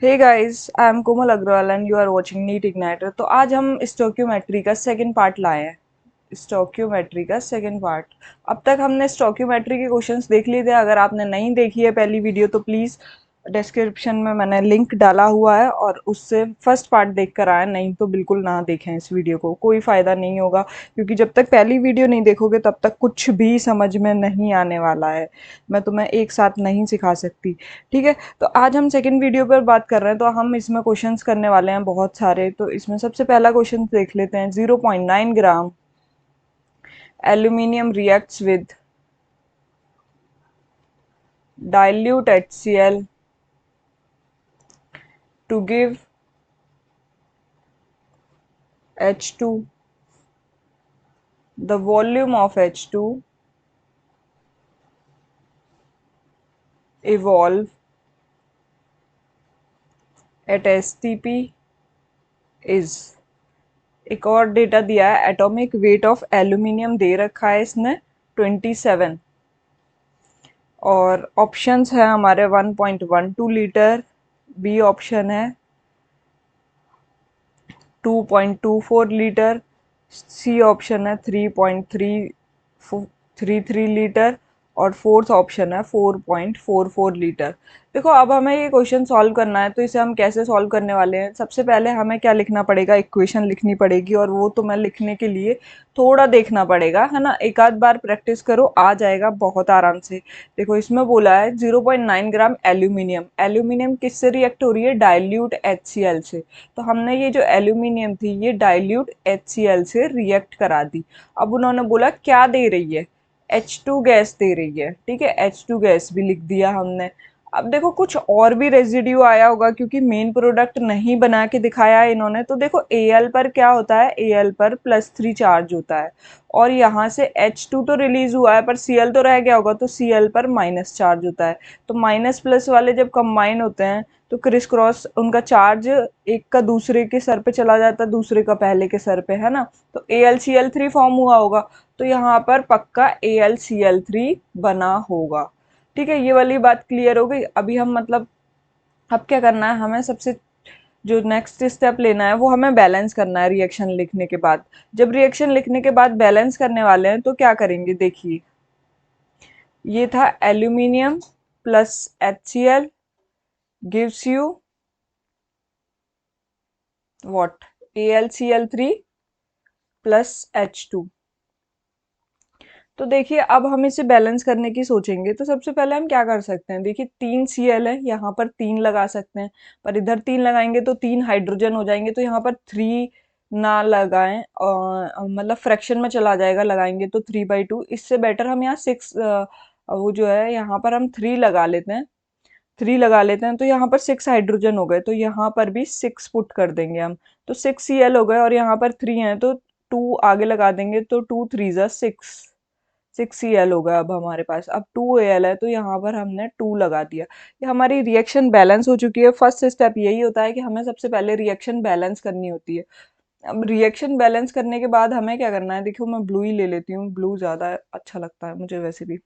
Hey guys, I am Komal Agarwal and you are watching NEET Igniter. तो आज हम stoichiometry का सेकंड पार्ट लाए हैं। स्टोक्योमेट्री का सेकंड पार्ट। अब तक हमने स्टोक्योमेट्री के क्वेश्चंस देख लिए थे। अगर आपने नहीं देखी है पहली वीडियो तो प्लीज़ डिस्क्रिप्शन में मैंने लिंक डाला हुआ है और उससे फर्स्ट पार्ट देख कर आए। नहीं तो बिल्कुल ना देखें इस वीडियो को, कोई फ़ायदा नहीं होगा, क्योंकि जब तक पहली वीडियो नहीं देखोगे तब तक कुछ भी समझ में नहीं आने वाला है। मैं तुम्हें एक साथ नहीं सिखा सकती। ठीक है, तो आज हम सेकंड वीडियो पर बात कर रहे हैं। तो हम इसमें क्वेश्चंस करने वाले हैं बहुत सारे। तो इसमें सबसे पहला क्वेश्चन देख लेते हैं। 0.9 ग्राम aluminium reacts with dilute HCl to give H2. The volume of H2 evolve at STP is। एक और डेटा दिया है, एटॉमिक वेट ऑफ एल्यूमिनियम दे रखा है इसने 27। और ऑप्शंस है हमारे 1.12 लीटर, बी ऑप्शन है 2.24 लीटर, सी ऑप्शन है 3.33 लीटर और फोर्थ ऑप्शन है 4.44 लीटर। देखो, अब हमें ये क्वेश्चन सॉल्व करना है। तो इसे हम कैसे सॉल्व करने वाले हैं? सबसे पहले हमें क्या लिखना पड़ेगा, इक्वेशन लिखनी पड़ेगी। और वो तो मैं लिखने के लिए थोड़ा देखना पड़ेगा, है ना। एक आध बार प्रैक्टिस करो, आ जाएगा बहुत आराम से। देखो, इसमें बोला है 0.9 ग्राम एल्यूमिनियम। एल्यूमिनियम किससे रिएक्ट हो रही है? डाइल्यूट HCl से। तो हमने ये जो एल्यूमिनियम थी ये डाइल्यूट HCl से रिएक्ट करा दी। अब उन्होंने बोला क्या दे रही है? H2 गैस दे रही है। ठीक है, H2 गैस भी लिख दिया हमने। अब देखो, कुछ और भी रेजिड्यू आया होगा, क्योंकि मेन प्रोडक्ट नहीं बना के दिखाया है इन्होंने। तो देखो, Al पर क्या होता है? Al पर +3 चार्ज होता है और यहाँ से H2 तो रिलीज हुआ है पर Cl तो रह गया होगा, तो Cl पर माइनस चार्ज होता है। तो माइनस प्लस वाले जब कंबाइन होते हैं तो क्रिस क्रॉस उनका चार्ज एक का दूसरे के सर पे चला जाता है, दूसरे का पहले के सर पे, है ना। तो AlCl3 फॉर्म हुआ होगा। तो यहाँ पर पक्का AlCl3 बना होगा। ठीक है, ये वाली बात क्लियर हो गई। अभी हम मतलब अब क्या करना है हमें? सबसे जो नेक्स्ट स्टेप लेना है वो हमें बैलेंस करना है रिएक्शन लिखने के बाद। जब रिएक्शन लिखने के बाद बैलेंस करने वाले हैं तो क्या करेंगे? देखिए, ये था aluminium plus HCl gives you what? AlCl3 plus H2। तो देखिए, अब हम इसे बैलेंस करने की सोचेंगे तो सबसे पहले हम क्या कर सकते हैं? देखिए, 3Cl है, यहाँ पर 3 लगा सकते हैं, पर इधर 3 लगाएंगे तो 3 हाइड्रोजन हो जाएंगे। तो यहाँ पर 3 ना लगाएं, और मतलब फ्रैक्शन में चला जाएगा, लगाएंगे तो 3/2। इससे बेटर हम यहाँ 6, वो जो है यहाँ पर हम 3 लगा लेते हैं। 3 लगा लेते हैं तो यहाँ पर 6 हाइड्रोजन हो गए, तो यहाँ पर भी 6 पुट कर देंगे हम। तो 6Cl हो गए और यहाँ पर 3 है तो 2 आगे लगा देंगे, तो 2 3 जा 6, 6Cl हो गया अब हमारे पास। अब 2Al है तो यहाँ पर हमने 2 लगा दिया। ये हमारी रिएक्शन बैलेंस हो चुकी है। फर्स्ट स्टेप यही होता है कि हमें सबसे पहले रिएक्शन बैलेंस करनी होती है। अब रिएक्शन बैलेंस करने के बाद हमें क्या करना है? देखो, मैं ब्लू ही ले लेती हूँ, ब्लू ज़्यादा अच्छा लगता है मुझे वैसे भी।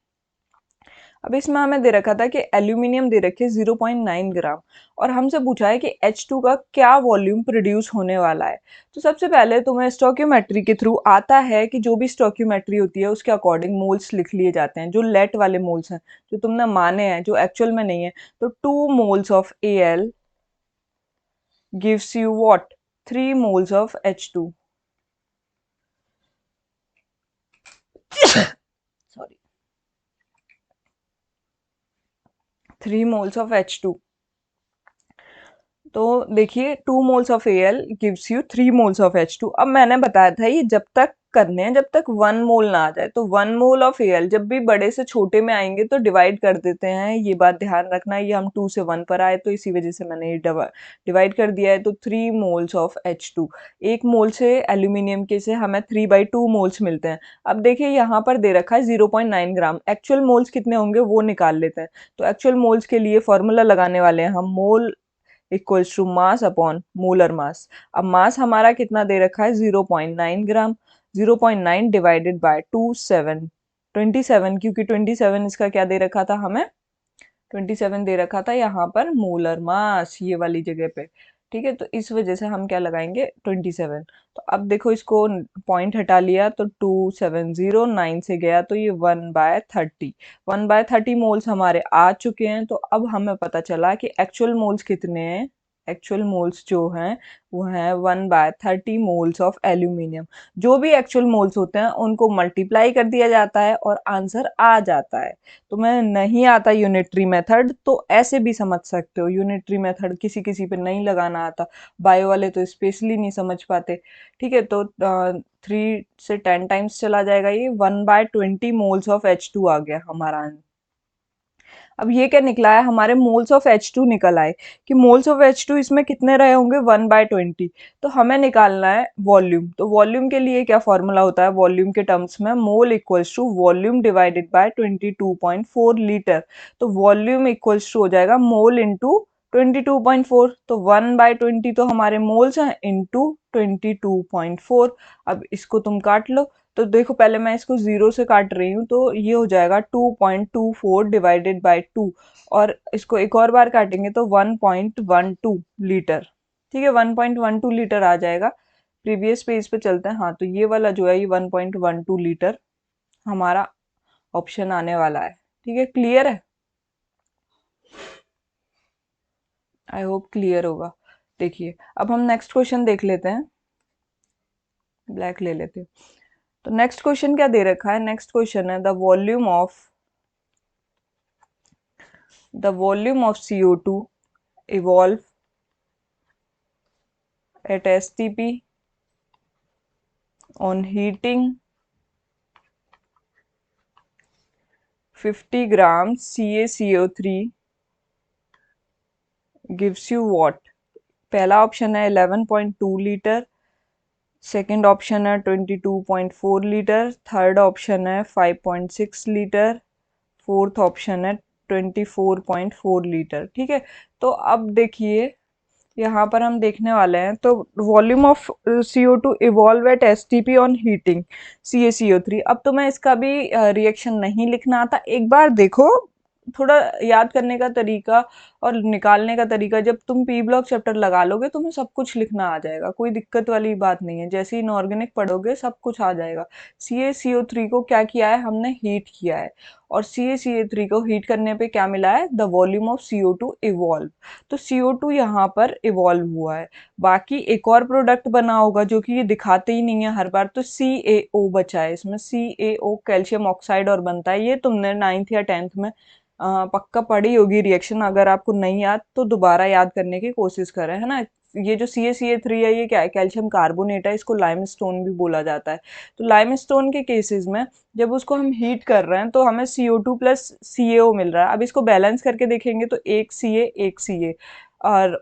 अब इसमें हमें दे रखा था कि एल्यूमिनियम दे रखे 0.9 ग्राम और हमसे पूछा है कि H2 का क्या वॉल्यूम प्रोड्यूस होने वाला है। तो सबसे पहले तुम्हें स्टोक्योमेट्री के थ्रू आता है कि जो भी स्टोक्योमेट्री होती है उसके अकॉर्डिंग मोल्स लिख लिए जाते हैं, जो लेट वाले मोल्स हैं, जो तुमने माने हैं, जो एक्चुअल में नहीं है। तो 2 moles of Al gives you what? 3 moles of H2। Sorry, 3 moles of H2। तो देखिए, 2 moles of Al gives you 3 moles of H2। अब मैंने बताया था ये जब तक करने हैं जब तक 1 मोल ना आ जाए। तो 1 मोल ऑफ Al जब भी बड़े से छोटे में आएंगे तो डिवाइड कर देते हैं, ये बात ध्यान रखना। ये हम 2 से 1 पर आए तो इसी वजह से मैंने ये डिवाइड कर दिया है। तो 3 मोल्स ऑफ H2, 1 मोल से एल्यूमिनियम के से हमें 3/2 मोल्स मिलते हैं। अब देखिए, यहाँ पर दे रखा है 0.9 ग्राम। एक्चुअल मोल्स कितने होंगे वो निकाल लेते हैं। तो एक्चुअल मोल्स के लिए फॉर्मूला लगाने वाले हैं हम, mole equals to mass upon molar mass. अब मास हमारा कितना दे रखा है? 0.9 ग्राम। 0.9 डिवाइडेड बाय 27, 27, क्योंकि 27 इसका क्या दे रखा था हमें? 27 दे रखा था यहाँ पर मोलर मास ये वाली जगह पे। ठीक है, तो इस वजह से हम क्या लगाएंगे 27। तो अब देखो इसको पॉइंट हटा लिया तो 2709 से गया तो ये 1/30। 1/30 मोल्स हमारे आ चुके हैं। तो अब हमें पता चला कि एक्चुअल मोल्स कितने हैं। एक्चुअल मोल्स जो हैं वो हैं 1/30 मोल्स ऑफ एल्यूमिनियम। जो भी एक्चुअल मोल्स होते हैं उनको मल्टीप्लाई कर दिया जाता है और आंसर आ जाता है। तुम्हें नहीं आता यूनिटरी मेथड तो ऐसे भी समझ सकते हो, यूनिटरी मेथड किसी किसी पे नहीं लगाना आता, बायो वाले तो स्पेशली नहीं समझ पाते। ठीक है, तो 3 से 10 टाइम्स चला जाएगा, ये 1/20 मोल्स ऑफ H2 आ गया हमारा आंसर। अब ये क्या निकला है, हमारे मोल्स ऑफ H2 निकल आए कि मोल्स ऑफ H2 इसमें कितने रहे होंगे 1/20। तो हमें निकालना है वॉल्यूम। तो वॉल्यूम के लिए क्या फॉर्मूला होता है वॉल्यूम के टर्म्स में, mole equals to volume divided by 22.4 litre. तो वॉल्यूम इक्वल्स टू हो जाएगा मोल इंटू 22.4। तो 1/20 तो हमारे मोल्स हैं इंटू 22.4। अब इसको तुम काट लो। तो देखो पहले मैं इसको 0 से काट रही हूँ तो ये हो जाएगा 2.24 डिवाइडेड बाय 2। और इसको एक और बार काटेंगे तो 1.12 लीटर। ठीक है, 1.12 लीटर आ जाएगा। प्रीवियस पेज पे चलते हैं। हाँ, तो ये वाला जो है ये 1.12 लीटर हमारा ऑप्शन आने वाला है। ठीक है, क्लियर है? आई होप क्लियर होगा। देखिए अब हम नेक्स्ट क्वेश्चन देख लेते हैं। ब्लैक ले लेते हैं। तो नेक्स्ट क्वेश्चन क्या दे रखा है, नेक्स्ट क्वेश्चन है the volume of CO2 evolve at STP on heating 50 grams CaCO3 gives you what। पहला ऑप्शन है 11.2 लीटर, सेकंड ऑप्शन है 22.4 लीटर, थर्ड ऑप्शन है 5.6 लीटर, फोर्थ ऑप्शन है 24.4 लीटर। ठीक है, तो अब देखिए यहाँ पर हम देखने वाले हैं तो volume of CO2 evolve eight STP on heating CaCO3। अब तो मैं इसका भी रिएक्शन नहीं लिखना आता, एक बार देखो थोड़ा याद करने का तरीका और निकालने का तरीका। जब तुम पी ब्लॉक चैप्टर लगा लोगे तुम्हें सब कुछ लिखना आ जाएगा, कोई दिक्कत वाली बात नहीं है। जैसे ही इनऑर्गेनिक पढ़ोगे सब कुछ आ जाएगा। CaCO3 को क्या किया है हमने, हीट किया है। और CaCO3 को हीट करने पे क्या मिला है, the volume of CO2 evolve. तो CO2 यहाँ पर इवॉल्व हुआ है। बाकी एक और प्रोडक्ट बना होगा जो कि ये दिखाते ही नहीं है हर बार, तो CaO बचा है इसमें। CaO कैल्शियम ऑक्साइड और बनता है। ये तुमने 9th या 10th में पक्का पढ़ी होगी रिएक्शन। अगर आपको नहीं याद तो दोबारा याद करने की कोशिश करें, है ना। ये जो CaCO3 है ये क्या है, कैल्शियम कार्बोनेट है, इसको लाइमस्टोन भी बोला जाता है। तो लाइमस्टोन के केसेस में जब उसको हम हीट कर रहे हैं तो हमें CO2 प्लस CaO मिल रहा है। अब इसको बैलेंस करके देखेंगे तो एक Ca और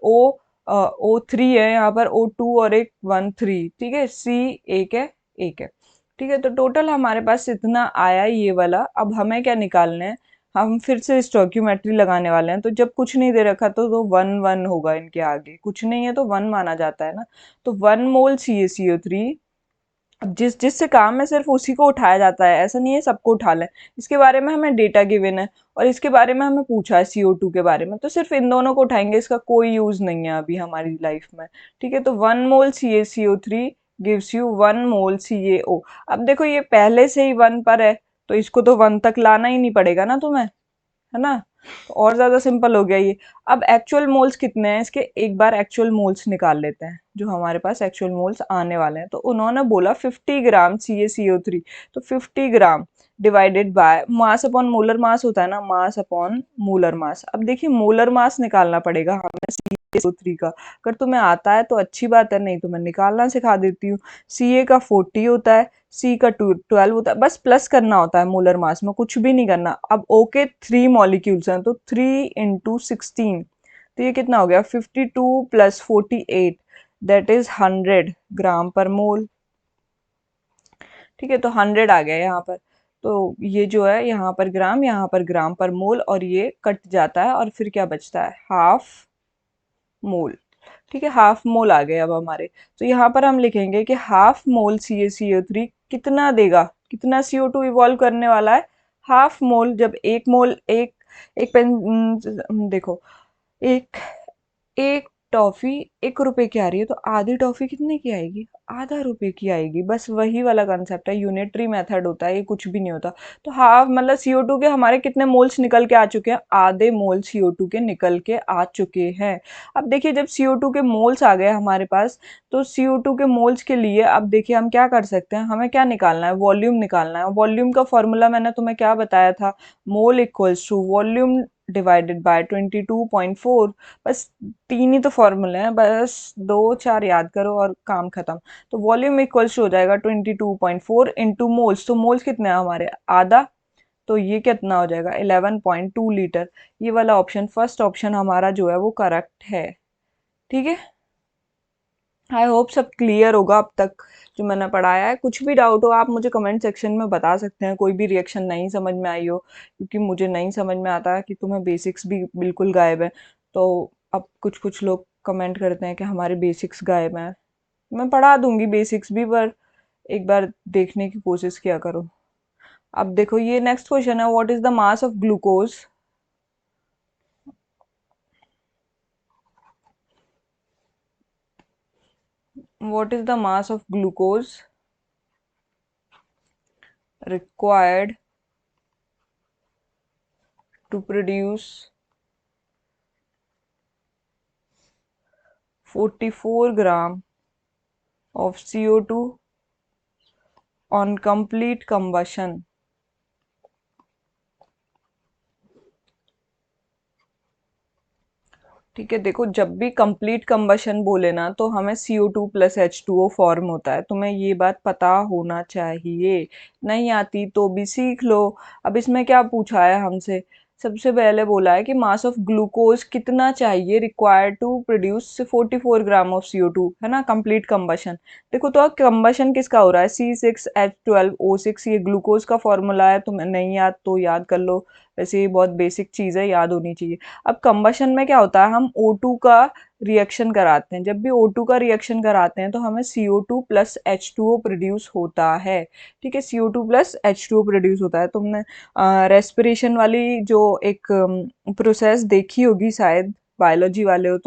O3 है यहाँ पर, O2 और एक 1 3। ठीक है, C एक है, एक है। ठीक है, तो टोटल हमारे पास इतना आया ये वाला। अब हमें क्या निकालना है, हम फिर से स्टोइक्योमेट्री लगाने वाले हैं। तो जब कुछ नहीं दे रखा तो 1 1 होगा, इनके आगे कुछ नहीं है तो 1 माना जाता है ना। तो 1 मोल CaCO3। अब जिस जिससे काम है सिर्फ उसी को उठाया जाता है, ऐसा नहीं है सबको उठा लें। इसके बारे में हमें डेटा गिवन है और इसके बारे में हमें पूछा है CO2 के बारे में, तो सिर्फ इन दोनों को उठाएंगे, इसका कोई यूज नहीं है अभी हमारी लाइफ में। ठीक है, तो 1 मोल CaCO3 gives you 1 mole CaO। अब देखो ये पहले से ही 1 पर है तो इसको तो 1 तक लाना ही नहीं पड़ेगा ना तुम्हें, है ना। तो और ज्यादा सिंपल हो गया ये। अब एक्चुअल मोल्स कितने हैं इसके, एक बार एक्चुअल मोल्स निकाल लेते हैं जो हमारे पास एक्चुअल मोल्स आने वाले हैं। तो उन्होंने बोला 50 ग्राम CaCO3। तो 50 gram divided by mass upon molar मास होता है ना, मास अपॉन मोलर मास। अब देखिए मोलर मास निकालना पड़ेगा हमें CaCO3 का। अगर तुम्हें आता है तो अच्छी बात है, नहीं तो मैं निकालना सिखा देती हूँ। Ca का 40 होता है, C का 12 होता है, बस प्लस करना होता है मोलर मास में, कुछ भी नहीं करना। अब O के 3 मॉलिक्यूल्स हैं तो 3 इंटू 16, तो ये कितना हो गया 52 प्लस 48, दैट इज 100 ग्राम पर मोल। ठीक है, तो 100 आ गया यहाँ पर। तो ये जो है यहाँ पर ग्राम पर मोल और ये कट जाता है और फिर क्या बचता है, हाफ मोल। ठीक है, हाफ मोल आ गए अब हमारे। तो यहाँ पर हम लिखेंगे कि हाफ मोल CaCO3 कितना देगा, कितना CO2 इवॉल्व करने वाला है, हाफ मोल। जब एक मोल एक एक पेन देखो, एक एक टॉफी 1 रुपए की आ रही है, तो आधी टॉफी कितने की आएगी? आधा रुपए की आएगी। बस वही वाला कंसेप्ट है, यूनिटरी मेथड होता है, ये कुछ भी नहीं होता। तो हाफ मतलब CO2 के हमारे कितने मोल्स निकल के आ चुके हैं? आधे मोल CO2 के निकल के आ चुके हैं। अब देखिए, जब CO2 के मोल्स आ गए हमारे पास, तो CO2 के मोल्स के लिए अब देखिए हम क्या कर सकते हैं, हमें क्या निकालना है? वॉल्यूम निकालना है। वॉल्यूम का फॉर्मूला मैंने तुम्हें क्या बताया था? Mole equals to volume divided by 22.4। बस 3 ही तो फॉर्मूले हैं, बस 2-4 याद करो और काम खत्म। तो वॉल्यूम इक्वल्स हो जाएगा 22.4 इंटू मोल्स। तो मोल्स कितने हैं हमारे? आधा। तो ये कितना हो जाएगा? 11.2 लीटर। ये वाला ऑप्शन, फर्स्ट ऑप्शन हमारा जो है वो करेक्ट है। ठीक है, आई होप सब क्लियर होगा अब तक जो मैंने पढ़ाया है। कुछ भी डाउट हो आप मुझे कमेंट सेक्शन में बता सकते हैं, कोई भी रिएक्शन नहीं समझ में आई हो, क्योंकि मुझे नहीं समझ में आता कि तुम्हें बेसिक्स भी बिल्कुल गायब है। तो अब कुछ कुछ लोग कमेंट करते हैं कि हमारे बेसिक्स गायब हैं। मैं पढ़ा दूंगी बेसिक्स भी, पर एक बार देखने की कोशिश किया करो। अब देखो, ये नेक्स्ट क्वेश्चन है, what is the mass of glucose? What is the mass of glucose required to produce 44 gram of CO2 on complete combustion? ठीक है, देखो जब भी कंप्लीट कंबशन बोले ना, तो हमें CO2 प्लस H2O फॉर्म होता है। तुम्हें ये बात पता होना चाहिए। नहीं आती तो भी सीख लो। अब इसमें क्या पूछा है हमसे? सबसे पहले बोला है कि मास ऑफ ग्लूकोज कितना चाहिए required to produce 44 gram of CO2, है ना, कंप्लीट कंबशन। देखो, तो अब कंबशन किसका हो रहा है? C6H12O6, ये ग्लूकोज का फॉर्मूला है। तुम्हें नहीं याद तो याद कर लो, वैसे ये बहुत बेसिक चीज़ है, याद होनी चाहिए। अब कंबशन में क्या होता है, हम O2 का रिएक्शन कराते हैं। जब भी O2 का रिएक्शन कराते हैं तो हमें CO2 प्लस H2O प्रोड्यूस होता है। ठीक है, CO2 प्लस H2O प्रोड्यूस होता है। तुमने रेस्पिरेशन वाली जो एक प्रोसेस देखी होगी शायद, बायोलॉजी वाले हो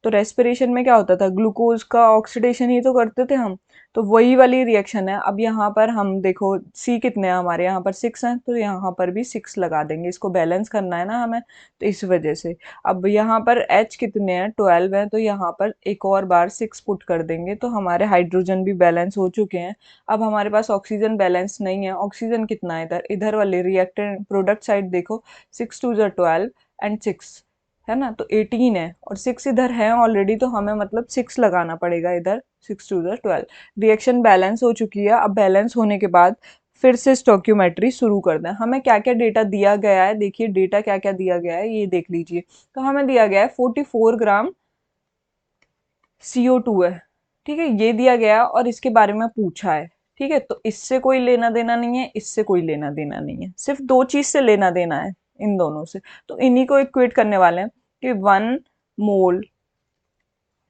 तो रेस्पिरेशन में क्या होता था? ग्लूकोज का ऑक्सीडेशन ही तो करते थे हम। तो वही वाली रिएक्शन है। अब यहाँ पर हम देखो, C कितने हैं हमारे? यहाँ पर 6 हैं, तो यहाँ पर भी 6 लगा देंगे। इसको बैलेंस करना है ना हमें, तो इस वजह से। अब यहाँ पर H कितने हैं? 12 हैं, तो यहाँ पर एक और बार 6 पुट कर देंगे, तो हमारे हाइड्रोजन भी बैलेंस हो चुके हैं। अब हमारे पास ऑक्सीजन बैलेंस नहीं है। ऑक्सीजन कितना है इधर? इधर वाले रिएक्टेंट प्रोडक्ट साइड देखो, 6 2 12 एंड 6, है ना, तो 18 है, और 6 इधर है ऑलरेडी, तो हमें मतलब 6 लगाना पड़ेगा इधर। 6 2 12। रिएक्शन बैलेंस हो चुकी है। अब बैलेंस होने के बाद फिर से स्टोक्योमेट्री शुरू कर दें। हमें क्या क्या डेटा दिया गया है? देखिए, डेटा क्या क्या दिया गया है ये देख लीजिए। तो हमें दिया गया है 44 ग्राम CO2 है। ठीक है, ये दिया गया और इसके बारे में पूछा है। ठीक है, तो इससे कोई लेना देना नहीं है, इससे कोई लेना देना नहीं है, सिर्फ दो चीज से लेना देना है, इन दोनों से। तो इन्हीं को इक्वेट करने वाले हैं कि 1 मोल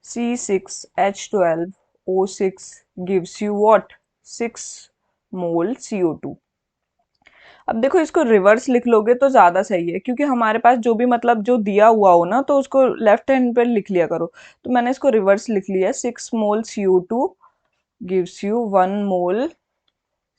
C6H12O6 gives you what? 6 mole CO2। अब देखो, इसको रिवर्स लिख लोगे तो ज्यादा सही है, क्योंकि हमारे पास जो भी मतलब जो दिया हुआ हो ना, तो उसको लेफ्ट हैंड पर लिख लिया करो। तो मैंने इसको रिवर्स लिख लिया, 6 मोल CO2 gives you 1 mole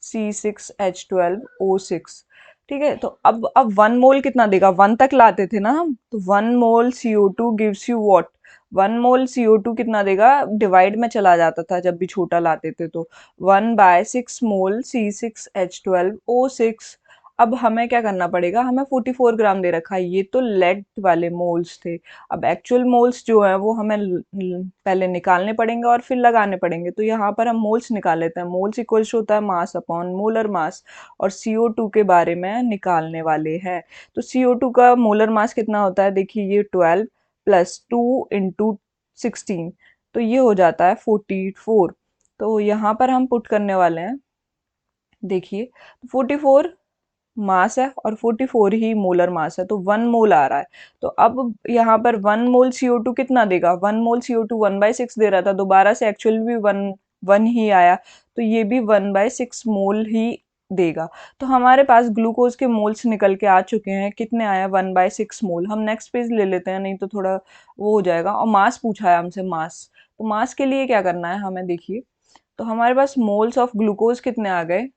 C6H12O6। ठीक है, तो अब 1 मोल कितना देगा? 1 तक लाते थे ना हम, तो 1 मोल CO2 gives you what? 1 mole CO2 कितना देगा? डिवाइड में चला जाता था जब भी छोटा लाते थे, तो 1/6 मोल C6H12O6। अब हमें क्या करना पड़ेगा? हमें 44 ग्राम दे रखा है, ये तो लेड वाले मोल्स थे। अब एक्चुअल मोल्स जो है वो हमें पहले निकालने पड़ेंगे और फिर लगाने पड़ेंगे। तो यहाँ पर हम मोल्स निकाल लेते हैं। मोल्स इक्वल्स होता है मास अपॉन मोलर मास, और CO2 के बारे में निकालने वाले हैं। तो CO2 का मोलर मास कितना होता है? देखिए, ये 12 प्लस 2 इंटू 16, तो ये हो जाता है 44। तो यहाँ पर हम पुट करने वाले हैं, देखिए, 44 मास है और 44 ही मोलर मास है, तो 1 मोल आ रहा है। तो अब यहाँ पर 1 मोल CO2 कितना देगा? 1 मोल CO2 1/6 दे रहा था, दोबारा से एक्चुअल भी 1 1 ही आया, तो ये भी 1/6 मोल ही देगा। तो हमारे पास ग्लूकोज के मोल्स निकल के आ चुके हैं, कितने आया 1/6 मोल। हम नेक्स्ट पेज ले लेते हैं, नहीं तो थोड़ा वो हो जाएगा। और मास पूछा है हमसे, मास। तो मास के लिए क्या करना है हमें, देखिए। तो हमारे पास मोल्स ऑफ ग्लूकोज कितने आ गए,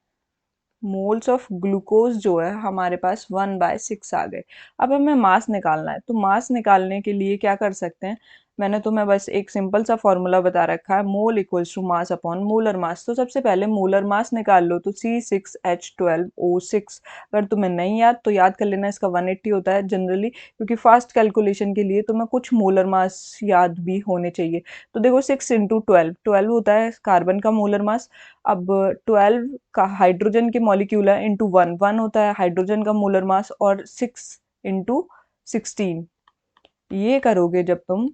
मोल्स ऑफ ग्लूकोज जो है हमारे पास 1/6 आ गए। अब हमें मास निकालना है, तो मास निकालने के लिए क्या कर सकते हैं, मैंने तुम्हें बस एक सिंपल सा फॉर्मूला बता रखा है, mole equals to mass upon molar mass. तो सबसे पहले मोलर मास निकाल लो, तो C6H12O6। अगर तुम्हें नहीं याद तो याद कर लेना, इसका 180 होता है जनरली, क्योंकि फास्ट कैलकुलेशन के लिए तुम्हें कुछ मोलर मास याद भी होने चाहिए। तो देखो 6 इंटू 12 होता है कार्बन का मोलर मास। अब 12 का हाइड्रोजन के मॉलिक्यूल है, इंटू 1 होता है हाइड्रोजन का मोलर मास, और 6 इंटू 16 ये करोगे जब तुम,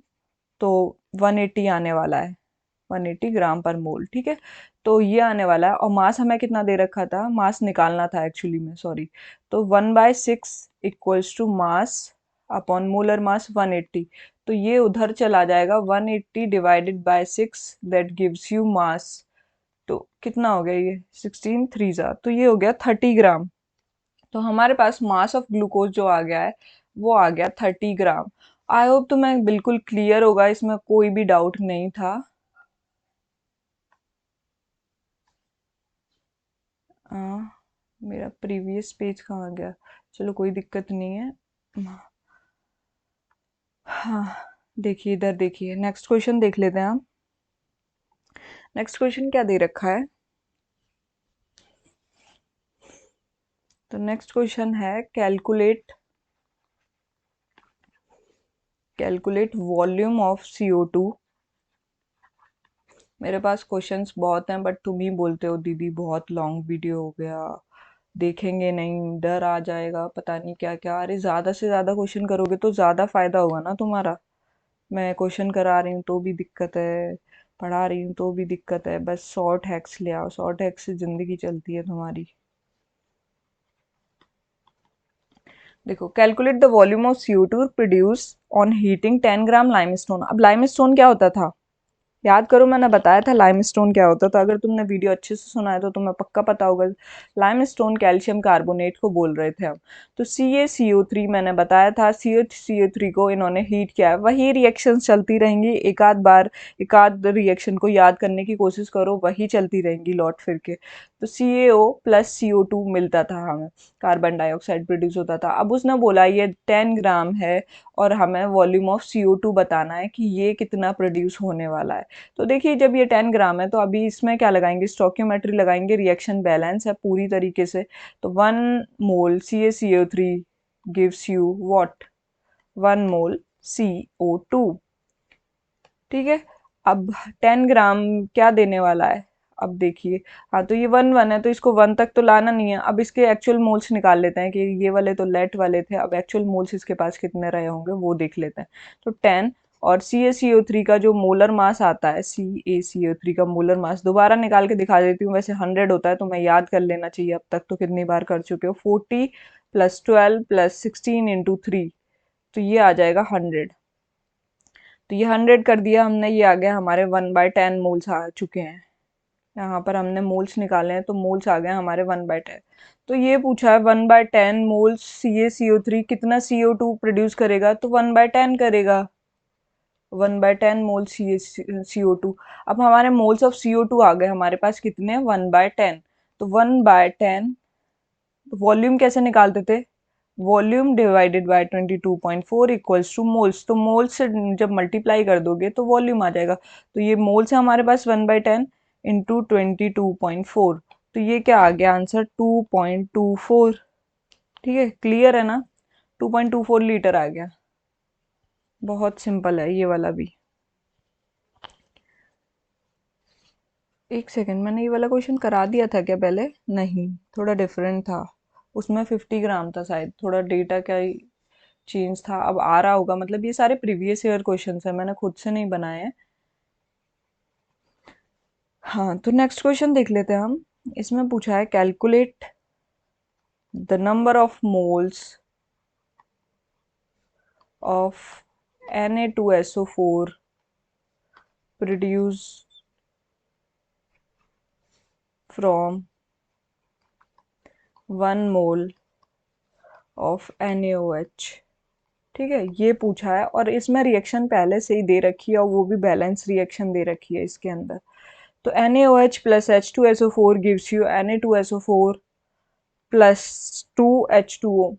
तो 180 आने वाला है, 180 ग्राम पर मोल, ठीक है। तो ये आने वाला है। और मास हमें कितना दे रखा था, मास निकालना था एक्चुअली में, सॉरी। तो 1/6 equals to mass upon molar mass 180। तो ये उधर चला जाएगा, 180 divided by 6 that gives you mass. तो कितना हो गया ये, 16 3 जा, तो ये हो गया 30 ग्राम। तो हमारे पास मास ऑफ ग्लूकोज जो आ गया है वो आ गया 30 ग्राम। आई होप तुम्हें बिल्कुल क्लियर होगा, इसमें कोई भी डाउट नहीं था। आ, मेरा प्रीवियस पेज कहाँ गया, चलो कोई दिक्कत नहीं है। हाँ, देखिए इधर देखिए, नेक्स्ट क्वेश्चन देख लेते हैं हम। नेक्स्ट क्वेश्चन क्या दे रखा है, तो नेक्स्ट क्वेश्चन है कैलकुलेट वॉल्यूम ऑफ CO2। मेरे पास क्वेश्चंस बहुत हैं, बट तुम ही बोलते हो दीदी बहुत लॉन्ग वीडियो हो गया, देखेंगे नहीं, डर आ जाएगा, पता नहीं क्या क्या। अरे ज़्यादा से ज़्यादा क्वेश्चन करोगे तो ज़्यादा फायदा होगा ना तुम्हारा। मैं क्वेश्चन करा रही हूँ तो भी दिक्कत है, पढ़ा रही हूँ तो भी दिक्कत है। बस शॉर्ट हैक्स ले आओ, शॉर्ट हैक्स से ज़िंदगी चलती है तुम्हारी। देखो, calculate the volume of CO2 produce on heating 10 gram limestone. अब लाइमस्टोन क्या होता था, याद करो, मैंने बताया था लाइमस्टोन क्या होता था। अगर तुमने वीडियो अच्छे से सुना है तो तुम्हें पक्का पता होगा। लाइमस्टोन कैल्शियम कार्बोनेट को बोल रहे थे हम। तो CaCO3 मैंने बताया था, CaCO3 को इन्होंने हीट किया है। वही रिएक्शंस चलती रहेंगी, एक आध बार एक आध रिएक्शन को याद करने की कोशिश करो, वही चलती रहेंगी लौट फिर के। तो CaO प्लस CO2 मिलता था हमें, कार्बन डाइऑक्साइड प्रोड्यूस होता था। अब उसने बोला ये 10 ग्राम है और हमें वॉल्यूम ऑफ CO2 बताना है कि ये कितना प्रोड्यूस होने वाला है। तो देखिए, जब ये 10 ग्राम है तो अभी इसमें क्या लगाएंगे, स्टोक्योमेट्री लगाएंगे, रिएक्शन बैलेंस है पूरी तरीके से। तो 1 मोल CaCO3 gives you what, 1 mole CO2, ठीक है। अब 10 ग्राम क्या देने वाला है, अब देखिए। हाँ, तो ये 1 1 है तो इसको 1 तक तो लाना नहीं है। अब इसके एक्चुअल मोल्स निकाल लेते हैं कि ये वाले तो लेट वाले थे, अब एक्चुअल मोल्स इसके पास कितने रहे होंगे वो देख लेते हैं। तो 10, और CaCO3 का जो मोलर मास आता है, CaCO3 का मोलर मास दोबारा निकाल के दिखा देती हूँ। वैसे 100 होता है तो मैं याद कर लेना चाहिए, अब तक तो कितनी बार कर चुके हो। 40 + 12 + 16 × 3, तो ये आ जाएगा 100। तो ये 100 कर दिया हमने, ये आ गया हमारे 1/10 मोल्स आ चुके हैं। यहाँ पर हमने मोल्स निकाले हैं तो मोल्स आ गए हमारे 1/10। तो ये पूछा है 1/10 मोल्स CaCO3 कितना CO2 प्रोड्यूस करेगा, तो 1/10 करेगा, 1/10 मोल CO2। अब हमारे मोल्स ऑफ CO2 आ गए हमारे पास कितने, 1/10। तो 1/10 वॉल्यूम कैसे निकालते थे, volume divided by 22.4 equals two moles. तो मोल्स से जब मल्टीप्लाई कर दोगे तो वॉल्यूम आ जाएगा। तो ये मोल्स है हमारे पास 1/10 इंटू 22.4, तो ये क्या आ गया आंसर, 2.24। ठीक है, क्लियर है ना, 2.24 लीटर आ गया। बहुत सिंपल है ये वाला भी। एक सेकेंड, मैंने ये वाला क्वेश्चन करा दिया था क्या पहले, नहीं, थोड़ा डिफरेंट था। उसमें 50 ग्राम था शायद, थोड़ा डेटा क्या चेंज था। अब आ रहा होगा, मतलब ये सारे प्रीवियस ईयर क्वेश्चंस हैं, मैंने खुद से नहीं बनाए हैं। हाँ, तो नेक्स्ट क्वेश्चन देख लेते हैं हम। इसमें पूछा है calculate the number of moles of Na2SO4 produce from 1 mole of NaOH। ठीक है, ये पूछा है और इसमें रिएक्शन पहले से ही दे रखी है और वो भी बैलेंस रिएक्शन दे रखी है इसके अंदर। तो NaOH plus H2SO4 gives you Na2SO4 plus 2H2O।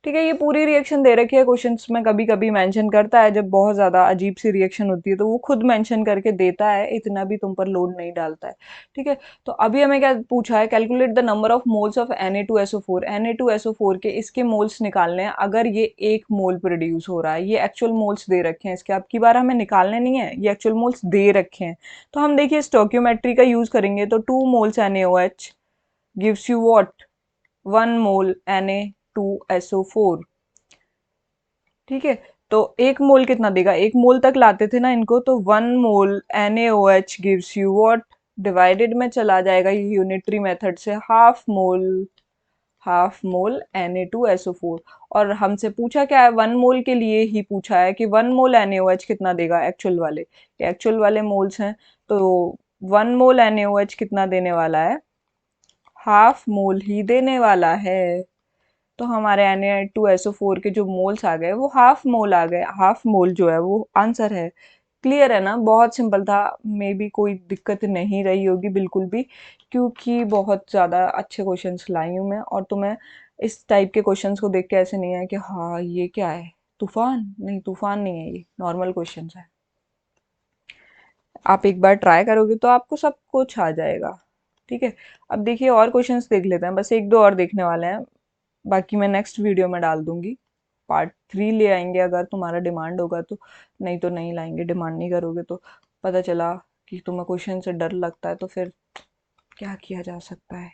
ठीक है, ये पूरी रिएक्शन दे रखी है क्वेश्चंस में, कभी कभी मेंशन करता है जब बहुत ज्यादा अजीब सी रिएक्शन होती है तो वो खुद मेंशन करके देता है, इतना भी तुम पर लोड नहीं डालता है। ठीक है, तो अभी हमें क्या पूछा है, calculate the number of moles of Na2SO4। Na2SO4 के इसके मोल्स निकालने हैं अगर ये 1 मोल प्रोड्यूस हो रहा है। ये एक्चुअल मोल्स दे रखे हैं इसके, अब की बार हमें निकालने नहीं है, ये एक्चुअल मोल्स दे रखे हैं। तो हम देखिए स्टोइकियोमेट्री का यूज करेंगे, तो 2 moles NaOH gives you what, 1 mole Na2SO4। ठीक है, तो 1 मोल कितना देगा, 1 मोल तक लाते थे ना इनको, तो 1 मोल NaOH gives you what, divided में चला जाएगा ये यूनिटरी मेथड से, हाफ मोल Na2SO4। और हमसे पूछा क्या है, 1 मोल के लिए ही पूछा है कि 1 मोल NaOH कितना देगा एक्चुअल वाले, ये एक्चुअल वाले मोल्स हैं। तो 1 मोल NaOH कितना देने वाला है, हाफ मोल ही देने वाला है। तो हमारे Na2SO4 के जो मोल्स आ गए वो हाफ मोल आ गए, हाफ मोल जो है वो आंसर है। क्लियर है ना, बहुत सिंपल था, मे बी कोई दिक्कत नहीं रही होगी बिल्कुल भी, क्योंकि बहुत ज़्यादा अच्छे क्वेश्चंस लाई हूँ मैं। और तुम्हें इस टाइप के क्वेश्चंस को देख के ऐसे नहीं है कि हाँ ये क्या है, तूफान नहीं, तूफान नहीं है, ये नॉर्मल क्वेश्चंस है। आप एक बार ट्राई करोगे तो आपको सब कुछ आ जाएगा। ठीक है, अब देखिए और क्वेश्चंस देख लेते हैं, बस एक दो और देखने वाले हैं, बाकी मैं नेक्स्ट वीडियो में डाल दूंगी। पार्ट 3 ले आएंगे अगर तुम्हारा डिमांड होगा तो, नहीं तो नहीं लाएंगे, डिमांड नहीं करोगे तो पता चला कि तुम्हें क्वेश्चन से डर लगता है तो फिर क्या किया जा सकता है।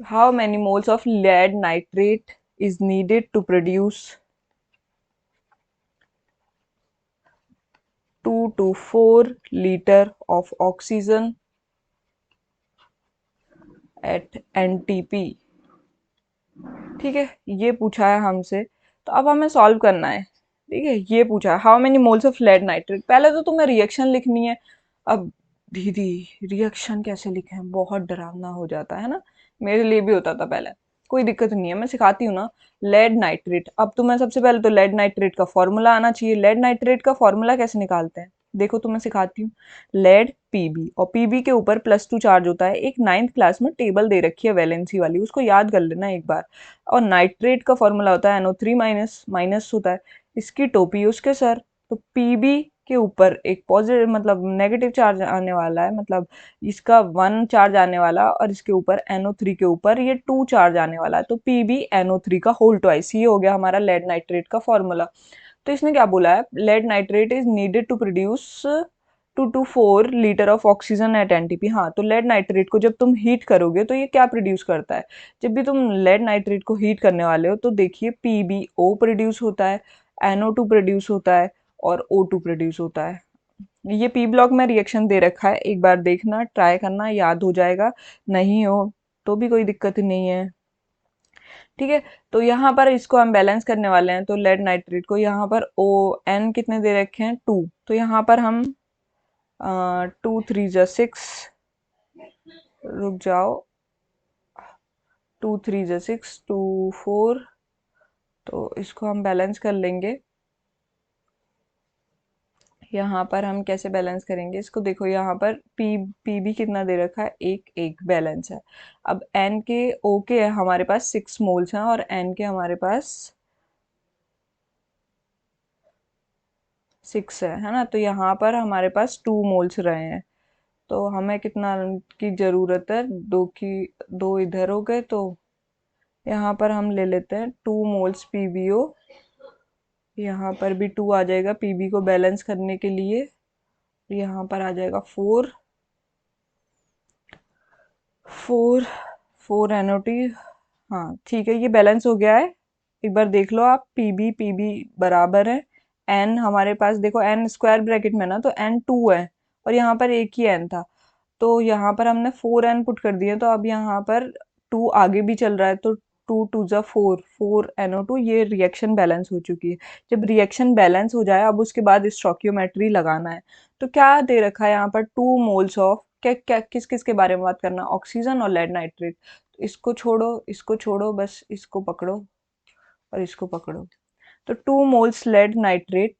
How many moles of lead nitrate is needed to produce 2 to 4 litre of oxygen at NTP। ठीक है, ये पूछा है हमसे, तो अब हमें सॉल्व करना है। ठीक है, ये पूछा है how many moles of lead nitrate, पहले तो तुम्हें रिएक्शन लिखनी है। अब दीदी रिएक्शन कैसे लिखें, बहुत डरावना हो जाता है ना, मेरे लिए भी होता था पहले। कोई दिक्कत नहीं है, मैं सिखाती हूँ ना। लेड नाइट्रेट, अब तुम्हें सबसे पहले तो लेड नाइट्रेट का फॉर्मूला आना चाहिए। लेड नाइट्रेट का फॉर्मूला कैसे निकालते हैं, देखो तुम्हें सिखाती हूँ। लेड पीबी, और पीबी के ऊपर +2 चार्ज होता है, एक 9th क्लास में टेबल दे रखी है वैलेंसी वाली, उसको याद कर लेना एक बार। और नाइट्रेट का फॉर्मूला होता है NO3 माइनस, माइनस होता है इसकी टोपी उसके सर। तो पीबी के ऊपर एक पॉजिटिव मतलब नेगेटिव चार्ज आने वाला है, मतलब इसका 1 चार्ज आने वाला, और इसके ऊपर NO3 के ऊपर ये 2 चार्ज आने वाला है, तो पीबी NO3 का होल ट्वाइस, ये हो गया हमारा लेड नाइट्रेट का फॉर्मूला। तो इसने क्या बोला है, lead nitrate is needed to produce 2 to 4 litre of oxygen at NTP। हाँ, तो लेड नाइट्रेट को जब तुम हीट करोगे तो ये क्या प्रोड्यूस करता है, जब भी तुम लेड नाइट्रेट को हीट करने वाले हो तो देखिए PbO प्रोड्यूस होता है, NO2 प्रोड्यूस होता है और O2 प्रोड्यूस होता है। ये पी ब्लॉक में रिएक्शन दे रखा है, एक बार देखना, ट्राई करना, याद हो जाएगा, नहीं हो तो भी कोई दिक्कत नहीं है। ठीक है, तो यहाँ पर इसको हम बैलेंस करने वाले हैं, तो लेड नाइट्रेट को यहाँ पर ON कितने दे रखे हैं, 2, तो यहाँ पर हम 2 3 जा 6, रुक जाओ, 2 3 जा 6, 2 4, तो इसको हम बैलेंस कर लेंगे। यहाँ पर हम कैसे बैलेंस करेंगे इसको, देखो यहाँ पर पी भी कितना दे रखा है, एक एक बैलेंस है। अब एन के ओ के हमारे पास 6 मोल्स हैं और एन के हमारे पास 6 है ना, तो यहाँ पर हमारे पास 2 मोल्स रहे हैं। तो हमें कितना की जरूरत है, दो की, दो इधर हो गए, तो यहाँ पर हम ले लेते हैं 2 मोल्स PbO, यहाँ पर भी 2 आ जाएगा पीबी को बैलेंस करने के लिए, यहाँ पर आ जाएगा 4 4 4 NOT। हाँ ठीक है, ये बैलेंस हो गया है, एक बार देख लो आप, पीबी बराबर है एन, हमारे पास देखो एन स्क्वायर ब्रैकेट में ना, तो N2 है और यहाँ पर एक ही एन था, तो यहाँ पर हमने 4n पुट कर दिए, तो अब यहाँ पर 2 आगे भी चल रहा है, तो 2 2 जा 4, 4 NO2, ये रिएक्शन बैलेंस हो चुकी है। जब रिएक्शन बैलेंस हो जाए अब उसके बाद स्टोइकियोमेट्री लगाना है, तो क्या दे रखा है यहाँ पर, 2 मोल्स ऑफ क्या क्या किस किस के बारे में बात करना, ऑक्सीजन और लेड नाइट्रेट। तो इसको छोड़ो, बस इसको पकड़ो और इसको पकड़ो। तो 2 moles lead nitrate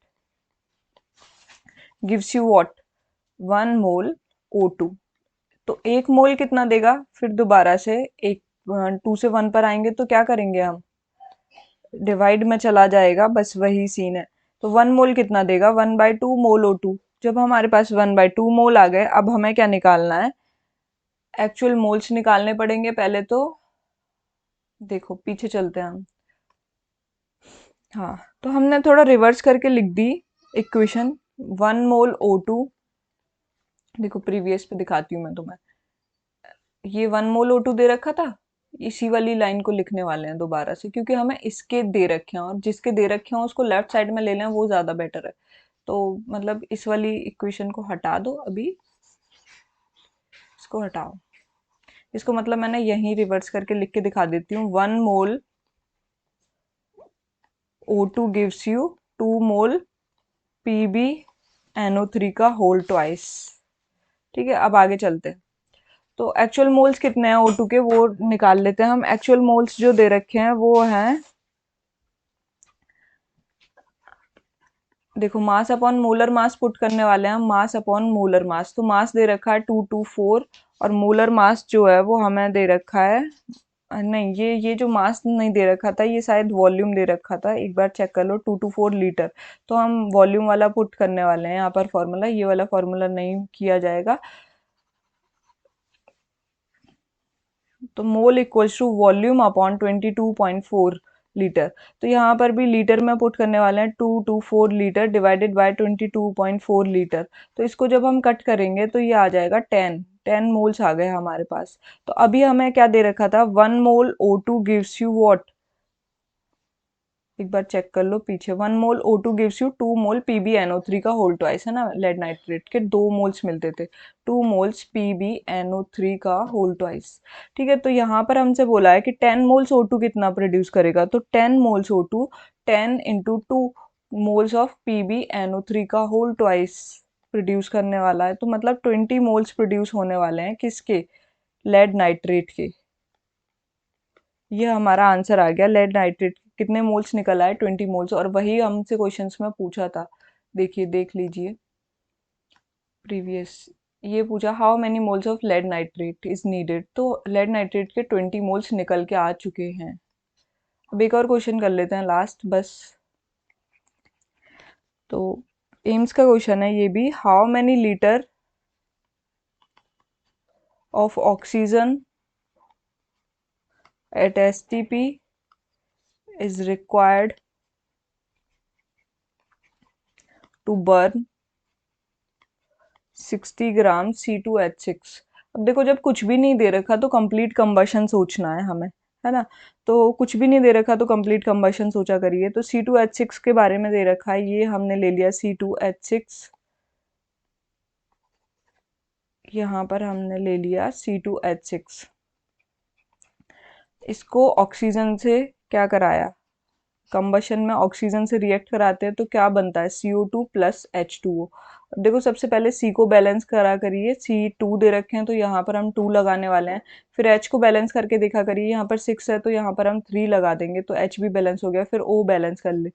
gives you what, 1 mole O2। तो 1 मोल कितना देगा, फिर दोबारा से एक 2 से 1 पर आएंगे तो क्या करेंगे हम, डिवाइड में चला जाएगा, बस वही सीन है। तो 1 मोल कितना देगा, 1/2 मोल O2। जब हमारे पास 1/2 मोल आ गए, अब हमें क्या निकालना है, एक्चुअल मोल्स निकालने पड़ेंगे पहले तो। देखो पीछे चलते हैं हम। हाँ, तो हमने थोड़ा रिवर्स करके लिख दी इक्वेशन। 1 मोल O2, देखो प्रीवियस पे दिखाती हूँ मैं तुम्हें। ये 1 मोल O2 दे रखा था, इसी वाली लाइन को लिखने वाले हैं दोबारा से, क्योंकि हमें इसके दे रखे हैं और जिसके दे रखे हैं उसको लेफ्ट साइड में ले लें, वो ज़्यादा बेटर है। तो मतलब इस वाली इक्वेशन को हटा दो अभी, इसको हटाओ। इसको मतलब मैंने यहीं रिवर्स करके लिख के दिखा देती हूँ। 1 मोल O2 gives you 2 mole PbNO3 का होल ट्वाइस। ठीक है, अब आगे चलते हैं। तो एक्चुअल मोल्स कितने हैं O2 के, वो निकाल लेते हैं हम। एक्चुअल मोल्स जो दे रखे हैं वो हैं, देखो मास अपॉन मोलर मास पुट करने वाले हैं हम, मास अपॉन मोलर मास। तो मास दे रखा है 224 और मोलर मास जो है वो हमें दे रखा है, नहीं ये जो मास नहीं दे रखा था, ये शायद वॉल्यूम दे रखा था, एक बार चेक कर लो। 224 लीटर, तो हम वॉल्यूम वाला पुट करने वाले हैं यहाँ पर फॉर्मूला, ये वाला फॉर्मूला नहीं किया जाएगा। तो mole equals to volume upon 22.4 litre. तो यहाँ पर भी लीटर में पुट करने वाले हैं, 224 लीटर डिवाइडेड बाय 22.4 लीटर। तो इसको जब हम कट करेंगे तो ये आ जाएगा 10 मोल्स आ गए हमारे पास। तो अभी हमें क्या दे रखा था, 1 मोल O2 गिव्स यू व्हाट, एक बार चेक कर लो पीछे। 1 मोल O2 gives you 2 mole PbNO3 का होल ट्वाइस, है ना, लेड नाइट्रेट के 2 मोल्स मिलते थे, 2 मोल्स PbNO3 का होल ट्वाइस। ठीक है, तो यहाँ पर हमसे बोला है कि 10 मोल्स O2 कितना प्रोड्यूस करेगा, तो 10 moles O2 10 × 2 moles of PbNO3 का होल ट्वाइस प्रोड्यूस करने वाला है। तो मतलब 20 मोल्स प्रोड्यूस होने वाले हैं किसके, लेड नाइट्रेट के। ये हमारा आंसर आ गया, लेड नाइट्रेट कितने मोल्स निकल आए, 20 मोल्स। और वही हमसे क्वेश्चंस में पूछा था, देखिए देख लीजिए प्रीवियस। ये पूछा how many moles of lead nitrate is needed, तो लेड नाइट्रेट के 20 मोल्स निकल के आ चुके हैं। अब एक और क्वेश्चन कर लेते हैं लास्ट बस। तो एम्स का क्वेश्चन है ये भी, how many litre of oxygen at STP is required to burn 60 gram C2H6। अब देखो जब कुछ भी नहीं दे रखा तो कंप्लीट कंबशन सोचना है हमें, है ना। तो कुछ भी नहीं दे रखा तो कंप्लीट कंबशन सोचा करिए। तो C2H6 के बारे में दे रखा है, ये हमने ले लिया C2H6, यहाँ पर हमने ले लिया C2H6। इसको ऑक्सीजन से क्या कराया, कंबशन में ऑक्सीजन से रिएक्ट कराते हैं तो क्या बनता है, CO2 प्लस H2O। अब देखो सबसे पहले C को बैलेंस करा करिए, C2 दे रखे हैं तो यहाँ पर हम 2 लगाने वाले हैं। फिर H को बैलेंस करके देखा करिए, यहाँ पर 6 है तो यहाँ पर हम 3 लगा देंगे, तो H भी बैलेंस हो गया। फिर O बैलेंस कर ले,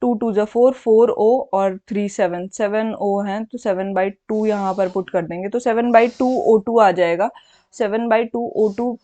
2 2 4 4O और 3 7 O हैं, तो 7/2 यहाँ पर पुट कर देंगे, तो 7/2 O2 आ जाएगा। 7/2 O2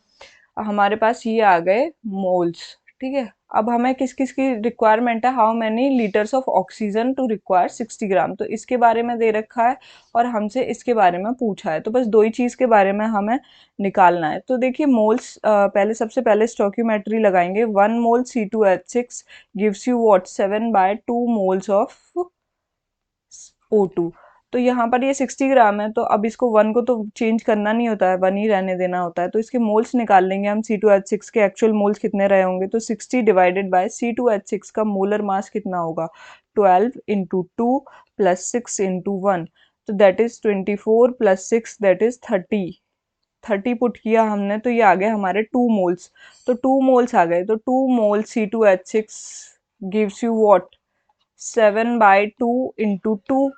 हमारे पास ये आ गए मोल्स। ठीक है, अब हमें किस किस की रिक्वायरमेंट है, how many litres of oxygen to require 60 gram, तो इसके बारे में दे रखा है और हमसे इसके बारे में पूछा है। तो बस दो ही चीज़ के बारे में हमें निकालना है। तो देखिए मोल्स, पहले सबसे पहले स्टोक्यूमेट्री लगाएंगे। 1 मोल C2H6 gives you what, 7/2 moles of O2। तो यहाँ पर ये 60 ग्राम है, तो अब इसको 1 को तो चेंज करना नहीं होता है, 1 ही रहने देना होता है। तो इसके मोल्स निकाल लेंगे हम, C2H6 के एक्चुअल मोल्स कितने रहे होंगे, तो 60 डिवाइडेड बाय C2H6 का मोलर मास कितना होगा, 12 इंटू 2 प्लस 6 इंटू 1, तो that is 24 plus 6 that is 30 put किया हमने, तो ये आ गए हमारे 2 मोल्स। तो 2 मोल्स आ गए, तो 2 मोल C2H6 gives you what, 7/2 into 2,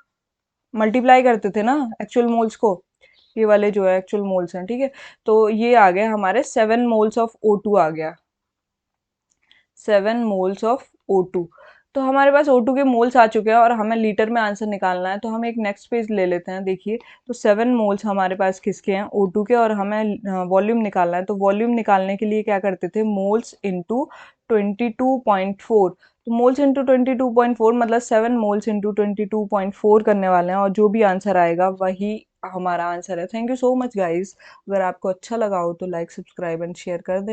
multiply करते थे ना एक्चुअल मोल्स को, ये वाले जो है एक्चुअल मोल्स हैं, ठीक है। तो ये आ गया हमारे 7 मोल्स ऑफ O2 आ गया, 7 मोल्स ऑफ O2। तो हमारे पास O2 के मोल्स आ चुके हैं और हमें लीटर में आंसर निकालना है, तो हम एक नेक्स्ट पेज ले लेते हैं। देखिए, तो 7 मोल्स हमारे पास किसके हैं, O2 के, और हमें वॉल्यूम निकालना है। तो वॉल्यूम निकालने के लिए क्या करते थे, मोल्स इंटू 22.4। तो मोल्स इंटू 22.4 मतलब 7 मोल्स इंटू 22.4 करने वाले हैं, और जो भी आंसर आएगा वही हमारा आंसर है। Thank you so much guys. अगर आपको अच्छा लगा हो तो लाइक, सब्सक्राइब एंड शेयर कर दें।